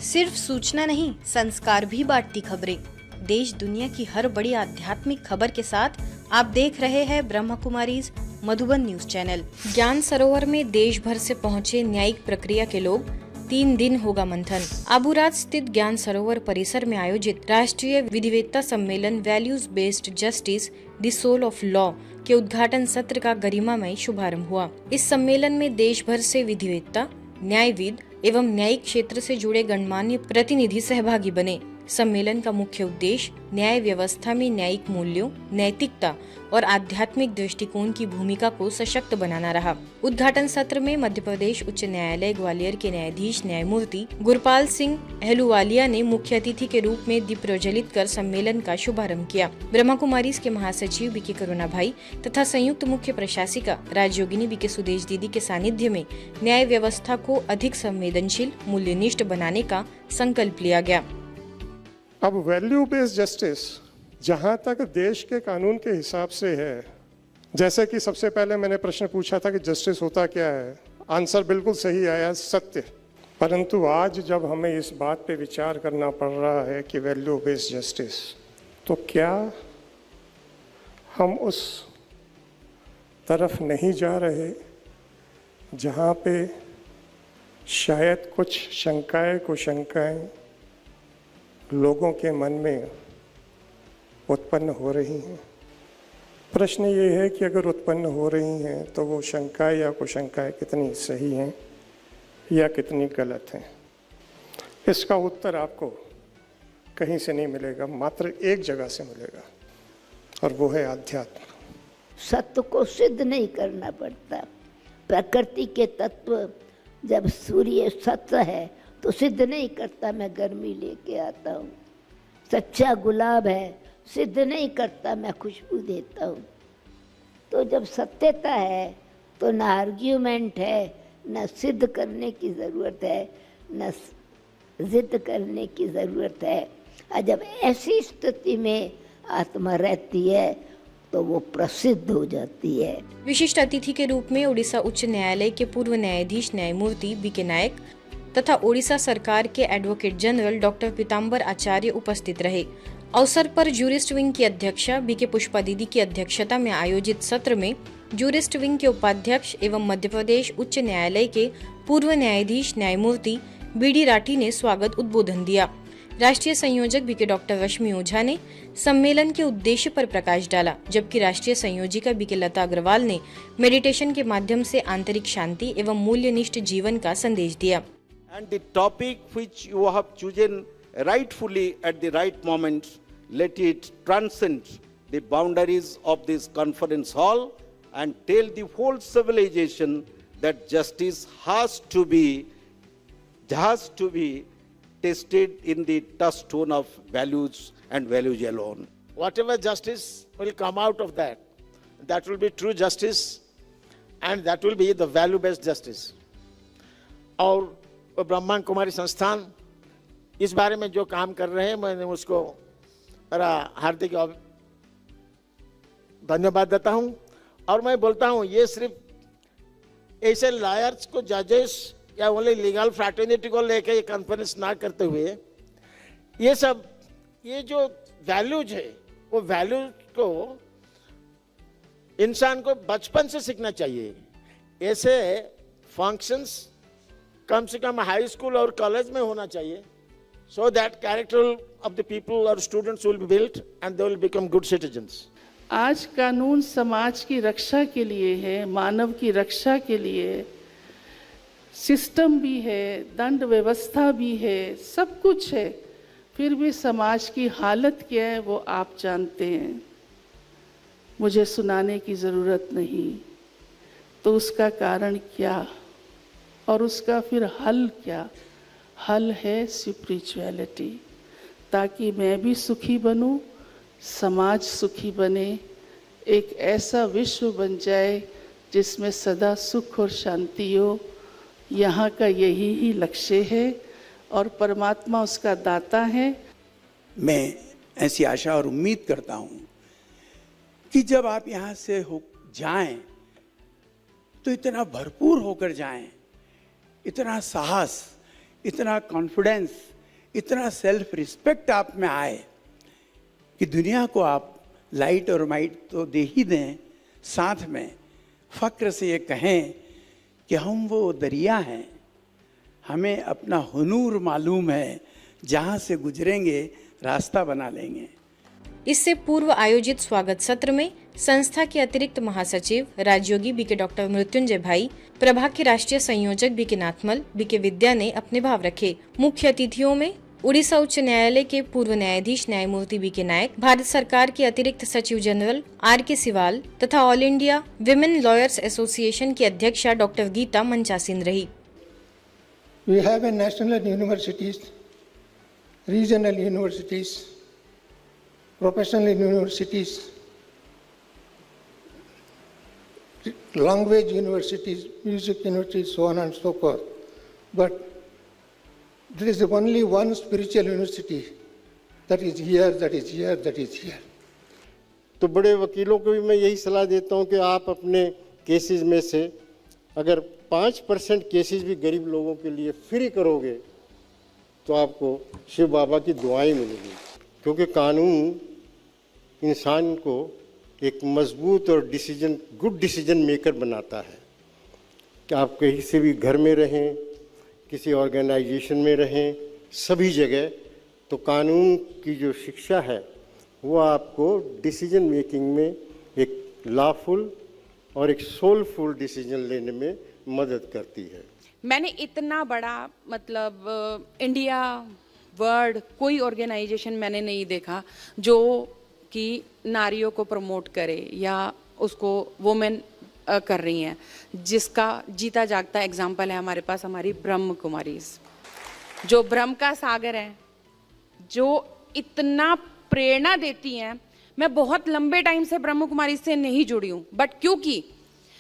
सिर्फ सूचना नहीं, संस्कार भी बांटती खबरें। देश दुनिया की हर बड़ी आध्यात्मिक खबर के साथ आप देख रहे हैं ब्रह्मा कुमारीज मधुबन न्यूज चैनल। ज्ञान सरोवर में देश भर से पहुंचे न्यायिक प्रक्रिया के लोग। 3 दिन होगा मंथन। आबूराज स्थित ज्ञान सरोवर परिसर में आयोजित राष्ट्रीय विधिवेत्ता सम्मेलन values based justice the soul of law के उद्घाटन सत्र का गरिमामय शुभारंभ हुआ। इस सम्मेलन में देश भर से विधिवेत्ता, न्यायविद एवं न्यायिक क्षेत्र से जुड़े गणमान्य प्रतिनिधि सहभागी बने। सम्मेलन का मुख्य उद्देश्य न्याय व्यवस्था में न्यायिक मूल्यों, नैतिकता और आध्यात्मिक दृष्टिकोण की भूमिका को सशक्त बनाना रहा। उद्घाटन सत्र में मध्य प्रदेश उच्च न्यायालय ग्वालियर के न्यायाधीश न्यायमूर्ति गुरपाल सिंह अहलूवालिया ने मुख्य अतिथि के रूप में दीप प्रज्वलित कर सम्मेलन का शुभारंभ किया। ब्रह्मा कुमारीज के महासचिव बीके करुणा भाई तथा संयुक्त मुख्य प्रशासिका राजयोगिनी बीके सुदेश दीदी के सानिध्य में न्याय व्यवस्था को अधिक संवेदनशील, मूल्यनिष्ठ बनाने का संकल्प लिया गया। अब वैल्यू बेस्ड जस्टिस जहाँ तक देश के कानून के हिसाब से है, जैसे कि सबसे पहले मैंने प्रश्न पूछा था कि जस्टिस होता क्या है, आंसर बिल्कुल सही आया, सत्य। परंतु आज जब हमें इस बात पे विचार करना पड़ रहा है कि वैल्यू बेस्ड जस्टिस, तो क्या हम उस तरफ नहीं जा रहे जहाँ पे शायद कुछ कुशंकाएं लोगों के मन में उत्पन्न हो रही हैं। प्रश्न ये है कि अगर उत्पन्न हो रही हैं तो वो शंकाएं या कुशंकाएं कितनी सही हैं या कितनी गलत हैं। इसका उत्तर आपको कहीं से नहीं मिलेगा, मात्र एक जगह से मिलेगा, और वो है अध्यात्म। सत्य को सिद्ध नहीं करना पड़ता। प्रकृति के तत्व, जब सूर्य सत्य है तो सिद्ध नहीं करता मैं गर्मी लेके आता हूँ। सच्चा गुलाब है, सिद्ध नहीं करता मैं खुशबू देता हूँ। तो जब सत्यता है तो न आर्ग्यूमेंट है, न सिद्ध करने की ज़रूरत है, न जिद करने की ज़रूरत है। और जब ऐसी स्थिति में आत्मा रहती है तो वो प्रसिद्ध हो जाती है। विशिष्ट अतिथि के रूप में उड़ीसा उच्च न्यायालय के पूर्व न्यायाधीश न्यायमूर्ति बीके नायक तथा ओडिशा सरकार के एडवोकेट जनरल डॉक्टर पीताम्बर आचार्य उपस्थित रहे। अवसर पर जूरिस्ट विंग की अध्यक्षा बीके पुष्पा दीदी की अध्यक्षता में आयोजित सत्र में जूरिस्ट विंग के उपाध्यक्ष एवं मध्य प्रदेश उच्च न्यायालय के पूर्व न्यायाधीश न्यायमूर्ति बीडी राठी ने स्वागत उद्बोधन दिया। राष्ट्रीय संयोजक बीके डॉक्टर रश्मि ओझा ने सम्मेलन के उद्देश्य पर प्रकाश डाला, जबकि राष्ट्रीय संयोजिका बीके लता अग्रवाल ने मेडिटेशन के माध्यम से आंतरिक शांति एवं मूल्यनिष्ठ जीवन का संदेश दिया। And the topic which you have chosen rightfully at the right moment, let it transcend the boundaries of this conference hall and tell the whole civilization that justice has to be tested in the touchstone of values and values alone. Whatever justice will come out of that, that will be true justice, and that will be the value-based justice. और ब्रह्मा कुमारी संस्थान इस बारे में जो काम कर रहे हैं, मैंने उसको मेरा हार्दिक धन्यवाद देता हूं। और मैं बोलता हूं, ये सिर्फ ऐसे लॉयर्स को, जजेस या ओनली लीगल फ्रैटर्निटी को लेके ये कॉन्फ्रेंस ना करते हुए, ये जो वैल्यूज है, वो वैल्यूज को इंसान को बचपन से सीखना चाहिए। ऐसे फंक्शंस कम से कम हाई स्कूल और कॉलेज में होना चाहिए, so that character of the people or students will be built and they will become good citizens. आज कानून समाज की रक्षा के लिए है, मानव की रक्षा के लिए। सिस्टम भी है, दंड व्यवस्था भी है, सब कुछ है, फिर भी समाज की हालत क्या है वो आप जानते हैं। मुझे सुनाने की ज़रूरत नहीं। तो उसका कारण क्या और उसका फिर हल क्या? हल है स्पिरिचुअलिटी, ताकि मैं भी सुखी बनूं, समाज सुखी बने, एक ऐसा विश्व बन जाए जिसमें सदा सुख और शांति हो। यहाँ का यही ही लक्ष्य है और परमात्मा उसका दाता है। मैं ऐसी आशा और उम्मीद करता हूँ कि जब आप यहाँ से हो जाएं तो इतना भरपूर होकर जाएं, इतना साहस, इतना कॉन्फिडेंस, इतना सेल्फ रिस्पेक्ट आप में आए कि दुनिया को आप लाइट और माइट तो दे ही दें, साथ में फक्र से ये कहें कि हम वो दरिया हैं, हमें अपना हुनूर मालूम है, जहाँ से गुजरेंगे रास्ता बना लेंगे। इससे पूर्व आयोजित स्वागत सत्र में संस्था के अतिरिक्त महासचिव राजयोगी बीके डॉक्टर मृत्युंजय भाई, प्रभाग के राष्ट्रीय संयोजक बीके नाथमल, बीके विद्या ने अपने भाव रखे। मुख्य अतिथियों में उड़ीसा उच्च न्यायालय के पूर्व न्यायाधीश न्यायमूर्ति बीके नायक, भारत सरकार के अतिरिक्त सचिव जनरल आर.के. सिवाल तथा all India women lawyers association की अध्यक्षा डॉक्टर गीता मंचासीन रही। We have a national universities, regional universities, professional universities, language universities, music universities, so on and so forth. But there is only one spiritual university that is here, that is here, that is here. तो बड़े वकीलों को भी मैं यही सलाह देता हूं कि आप अपने केसेस में से अगर 5% केसेस भी गरीब लोगों के लिए फ्री करोगे तो आपको शिव बाबा की दुआएं मिलेंगी, क्योंकि कानून इंसान को एक मजबूत और गुड डिसीजन मेकर बनाता है। कि आप कहीं से भी घर में रहें, किसी ऑर्गेनाइजेशन में रहें, सभी जगह तो कानून की जो शिक्षा है वो आपको डिसीजन मेकिंग में एक लॉफुल और एक सोलफुल डिसीजन लेने में मदद करती है। मैंने इतना बड़ा मतलब इंडिया वर्ल्ड कोई ऑर्गेनाइजेशन मैंने नहीं देखा जो कि नारियों को प्रमोट करे या उसको वुमेन कर रही हैं, जिसका जीता जागता एग्जाम्पल है हमारे पास हमारी ब्रह्म कुमारीज, जो ब्रह्म का सागर है, जो इतना प्रेरणा देती हैं। मैं बहुत लंबे टाइम से ब्रह्म कुमारी से नहीं जुड़ी हूँ, बट क्योंकि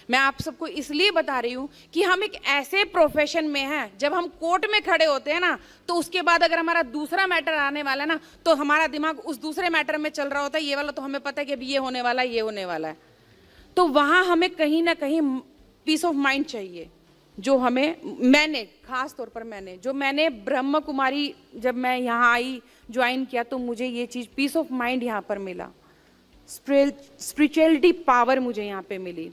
मैं आप सबको इसलिए बता रही हूँ कि हम एक ऐसे प्रोफेशन में हैं, जब हम कोर्ट में खड़े होते हैं ना, तो उसके बाद अगर हमारा दूसरा मैटर आने वाला है ना, तो हमारा दिमाग उस दूसरे मैटर में चल रहा होता है। ये वाला तो हमें पता है कि अभी ये होने वाला है, ये होने वाला है। तो वहाँ हमें कहीं ना कहीं पीस ऑफ माइंड चाहिए, जो मैंने खास तौर पर मैंने ब्रह्म कुमारी जब मैं यहाँ आई ज्वाइन किया, तो मुझे ये चीज़ पीस ऑफ माइंड यहाँ पर मिला, स्पिरिचुअलिटी पावर मुझे यहाँ पे मिली।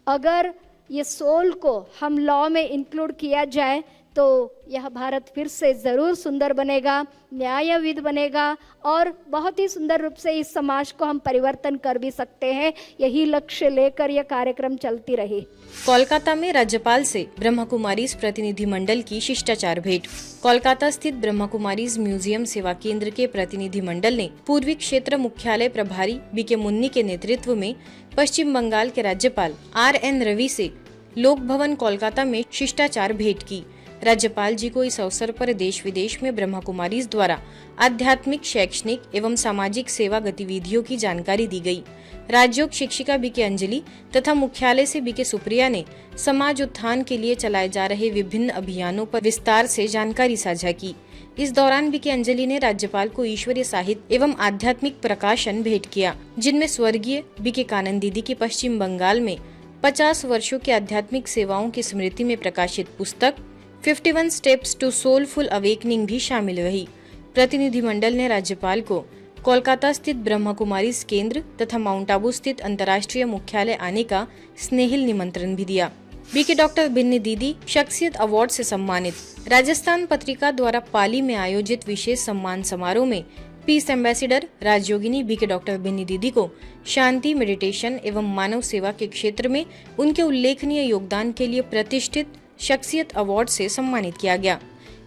अगर ये सोल को हम लॉ में इंक्लूड किया जाए तो यह भारत फिर से ज़रूर सुंदर बनेगा, न्यायविद बनेगा और बहुत ही सुंदर रूप से इस समाज को हम परिवर्तन कर भी सकते हैं। यही लक्ष्य लेकर यह कार्यक्रम चलती रही। कोलकाता में राज्यपाल से ब्रह्मा कुमारीज प्रतिनिधि मंडल की शिष्टाचार भेंट। कोलकाता स्थित ब्रह्मा कुमारीज म्यूजियम सेवा केंद्र के प्रतिनिधि मंडल ने पूर्वी क्षेत्र मुख्यालय प्रभारी बीके मुन्नी के नेतृत्व में पश्चिम बंगाल के राज्यपाल R.N. रवि से लोक भवन कोलकाता में शिष्टाचार भेंट की। राज्यपाल जी को इस अवसर पर देश विदेश में ब्रह्मा कुमारीज द्वारा आध्यात्मिक, शैक्षणिक एवं सामाजिक सेवा गतिविधियों की जानकारी दी गई। राजयोग शिक्षिका बीके अंजलि तथा मुख्यालय से बीके सुप्रिया ने समाज उत्थान के लिए चलाए जा रहे विभिन्न अभियानों पर विस्तार से जानकारी साझा की। इस दौरान बीके अंजलि ने राज्यपाल को ईश्वरीय साहित्य एवं आध्यात्मिक प्रकाशन भेंट किया, जिनमें स्वर्गीय बीके कानन दीदी की पश्चिम बंगाल में 50 वर्षों की आध्यात्मिक सेवाओं की स्मृति में प्रकाशित पुस्तक 51 स्टेप्स टू सोलफुल अवेकनिंग भी शामिल रही। प्रतिनिधिमंडल ने राज्यपाल को कोलकाता स्थित ब्रह्मा कुमारीज केंद्र तथा माउंट आबू स्थित अंतर्राष्ट्रीय मुख्यालय आने का स्नेहिल निमंत्रण भी दिया। बीके डॉक्टर बिन्नी दीदी शख्सियत अवार्ड से सम्मानित। राजस्थान पत्रिका द्वारा पाली में आयोजित विशेष सम्मान समारोह में पीस एम्बेसडर राजयोगिनी बीके डॉक्टर बिन्नी दीदी को शांति, मेडिटेशन एवं मानव सेवा के क्षेत्र में उनके उल्लेखनीय योगदान के लिए प्रतिष्ठित शख्सियत अवार्ड से सम्मानित किया गया।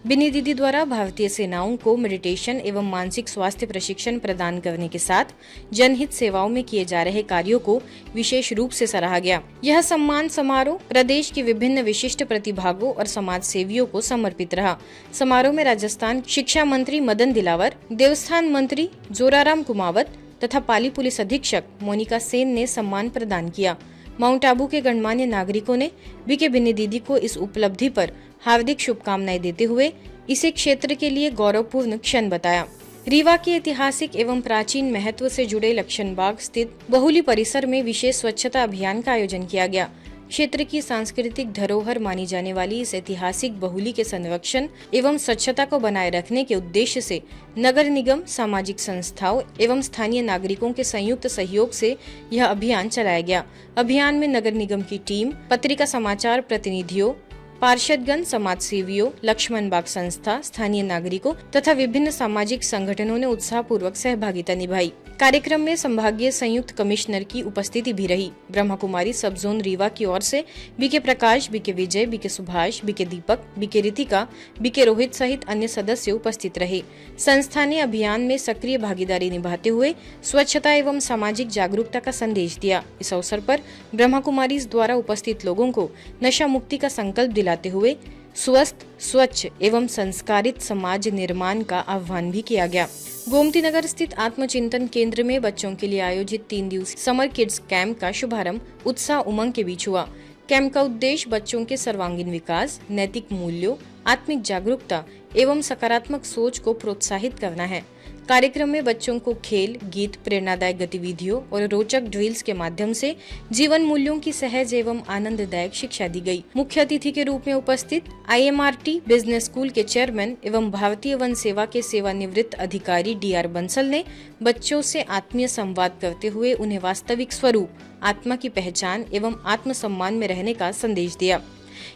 बिन्नी दीदी द्वारा भारतीय सेनाओं को मेडिटेशन एवं मानसिक स्वास्थ्य प्रशिक्षण प्रदान करने के साथ जनहित सेवाओं में किए जा रहे कार्यों को विशेष रूप से सराहा गया। यह सम्मान समारोह प्रदेश के विभिन्न विशिष्ट प्रतिभागों और समाज सेवियों को समर्पित रहा। समारोह में राजस्थान शिक्षा मंत्री मदन दिलावर, देवस्थान मंत्री जोराराम कुमावत तथा पाली पुलिस अधीक्षक मोनिका सेन ने सम्मान प्रदान किया। माउंट आबू के गणमान्य नागरिकों ने बीके बिन्नी दीदी को इस उपलब्धि पर हार्दिक शुभकामनाएं देते हुए इसे क्षेत्र के लिए गौरवपूर्ण क्षण बताया। रीवा के ऐतिहासिक एवं प्राचीन महत्व से जुड़े लक्ष्मण बाग स्थित बहुली परिसर में विशेष स्वच्छता अभियान का आयोजन किया गया। क्षेत्र की सांस्कृतिक धरोहर मानी जाने वाली इस ऐतिहासिक बहुली के संरक्षण एवं स्वच्छता को बनाए रखने के उद्देश्य से नगर निगम, सामाजिक संस्थाओं एवं स्थानीय नागरिकों के संयुक्त सहयोग से यह अभियान चलाया गया। अभियान में नगर निगम की टीम, पत्रिका समाचार प्रतिनिधियों, पार्षदगण, समाज सेवियों, लक्ष्मण बाग संस्था, स्थानीय नागरिकों तथा विभिन्न सामाजिक संगठनों ने उत्साहपूर्वक सहभागिता निभाई। कार्यक्रम में संभागीय संयुक्त कमिश्नर की उपस्थिति भी रही। ब्रह्मा कुमारी सब जोन रीवा की ओर से बीके प्रकाश, बीके विजय, बीके सुभाष, बीके दीपक, बीके रितिका, बीके रोहित सहित अन्य सदस्य उपस्थित रहे। संस्था ने अभियान में सक्रिय भागीदारी निभाते हुए स्वच्छता एवं सामाजिक जागरूकता का संदेश दिया। इस अवसर पर ब्रह्मा कुमारी द्वारा उपस्थित लोगों को नशा मुक्ति का संकल्प दिलाते हुए स्वस्थ, स्वच्छ एवं संस्कारित समाज निर्माण का आह्वान भी किया गया। गोमती नगर स्थित आत्मचिंतन केंद्र में बच्चों के लिए आयोजित 3 दिवसीय समर किड्स कैंप का शुभारंभ उत्साह उमंग के बीच हुआ। कैंप का उद्देश्य बच्चों के सर्वांगीण विकास, नैतिक मूल्यों, आत्मिक जागरूकता एवं सकारात्मक सोच को प्रोत्साहित करना है। कार्यक्रम में बच्चों को खेल, गीत, प्रेरणादायक गतिविधियों और रोचक ड्रिल्स के माध्यम से जीवन मूल्यों की सहज एवं आनंददायक शिक्षा दी गई। मुख्य अतिथि के रूप में उपस्थित IMRT बिजनेस स्कूल के चेयरमैन एवं भारतीय वन सेवा के सेवानिवृत्त अधिकारी DR बंसल ने बच्चों से आत्मीय संवाद करते हुए उन्हें वास्तविक स्वरूप, आत्मा की पहचान एवं आत्मसम्मान में रहने का संदेश दिया।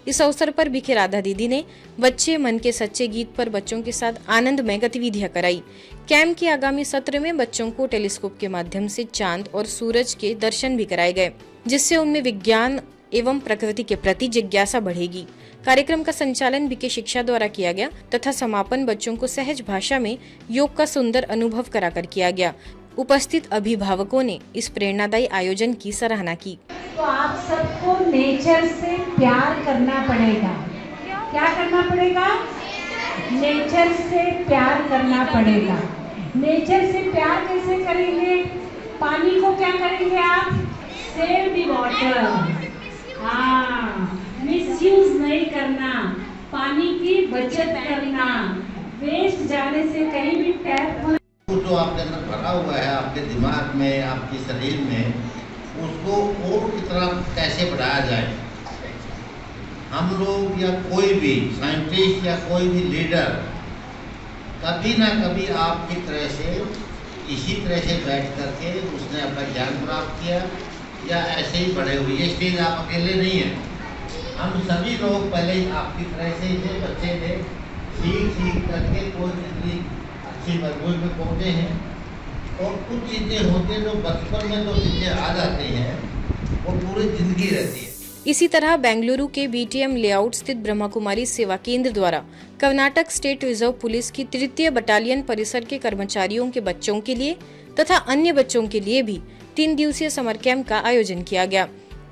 इस अवसर पर बीके राधा दीदी ने बच्चे मन के सच्चे गीत पर बच्चों के साथ आनंदमय गतिविधियां कराई। कैंप के आगामी सत्र में बच्चों को टेलीस्कोप के माध्यम से चांद और सूरज के दर्शन भी कराए गए, जिससे उनमें विज्ञान एवं प्रकृति के प्रति जिज्ञासा बढ़ेगी। कार्यक्रम का संचालन बीके शिक्षा द्वारा किया गया तथा समापन बच्चों को सहज भाषा में योग का सुंदर अनुभव कराकर किया गया। उपस्थित अभिभावकों ने इस प्रेरणादायी आयोजन की सराहना की। तो आप सबको नेचर से प्यार करना पड़ेगा। क्या करना पड़ेगा? नेचर से प्यार करना पड़ेगा। नेचर से प्यार कैसे करेंगे? पानी को क्या करेंगे आप? Save the water. हाँ, मिसयूज नहीं करना, पानी की बचत करना, वेस्ट जाने से कहीं भी टैप जो आपके अंदर भरा हुआ है, आपके दिमाग में, आपके शरीर में, उसको और की तरफ कैसे बढ़ाया जाए। हम लोग या कोई भी साइंटिस्ट या कोई भी लीडर कभी ना कभी आपकी तरह से इसी तरह से बैठ करके उसने अपना ज्ञान प्राप्त किया या ऐसे ही बढ़े हुए। ये स्टेज आप अकेले नहीं हैं, हम सभी लोग पहले आपकी तरह से ये बच्चे थे, सीख करके कोई जितनी अच्छी मजबूत में पहुँचे हैं। और कुछ चीज़ें होती हैं जो बचपन में तो चीज़ें आ जाती हैं वो पूरी जिंदगी रहती है। इसी तरह बेंगलुरु के BTM लेआउट स्थित ब्रह्मा कुमारी सेवा केंद्र द्वारा कर्नाटक स्टेट रिजर्व पुलिस की 3य बटालियन परिसर के कर्मचारियों के बच्चों के लिए तथा अन्य बच्चों के लिए भी 3 दिवसीय समर कैंप का आयोजन किया गया।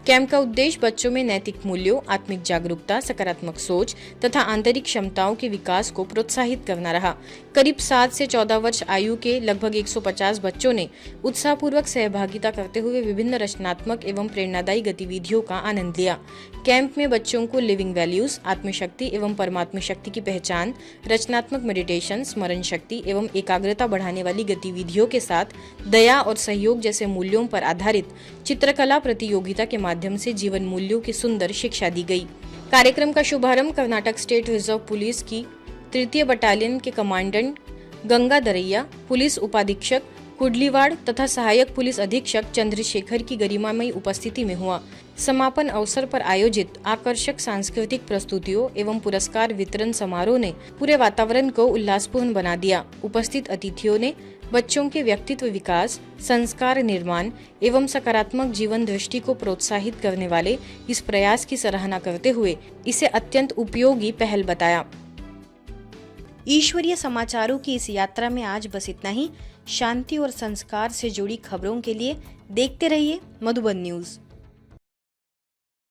कैंप का उद्देश्य बच्चों में नैतिक मूल्यों, आत्मिक जागरूकता, सकारात्मक सोच तथा आंतरिक क्षमताओं के विकास को प्रोत्साहित करना रहा। करीब 7 से 14 वर्ष आयु के लगभग 150 बच्चों ने उत्साहपूर्वक सहभागिता करते हुए विभिन्न रचनात्मक एवं प्रेरणादायी गतिविधियों का आनंद लिया। कैंप में बच्चों को लिविंग वैल्यूज, आत्मशक्ति एवं परमात्म शक्ति की पहचान, रचनात्मक मेडिटेशन, स्मरण शक्ति एवं एकाग्रता बढ़ाने वाली गतिविधियों के साथ दया और सहयोग जैसे मूल्यों पर आधारित चित्रकला प्रतियोगिता के माध्यम से जीवन मूल्यों की सुंदर शिक्षा दी गई। कार्यक्रम का शुभारंभ कर्नाटक स्टेट रिजर्व पुलिस की 3य बटालियन के कमांडेंट गंगा दरैया, पुलिस उपाधीक्षक कुडलीवाड़ तथा सहायक पुलिस अधीक्षक चंद्रशेखर की गरिमामयी उपस्थिति में हुआ। समापन अवसर पर आयोजित आकर्षक सांस्कृतिक प्रस्तुतियों एवं पुरस्कार वितरण समारोह ने पूरे वातावरण को उल्लासपूर्ण बना दिया। उपस्थित अतिथियों ने बच्चों के व्यक्तित्व विकास, संस्कार निर्माण एवं सकारात्मक जीवन दृष्टि को प्रोत्साहित करने वाले इस प्रयास की सराहना करते हुए इसे अत्यंत उपयोगी पहल बताया। ईश्वरीय समाचारों की इस यात्रा में आज बस इतना ही। शांति और संस्कार से जुड़ी खबरों के लिए देखते रहिए मधुबन न्यूज।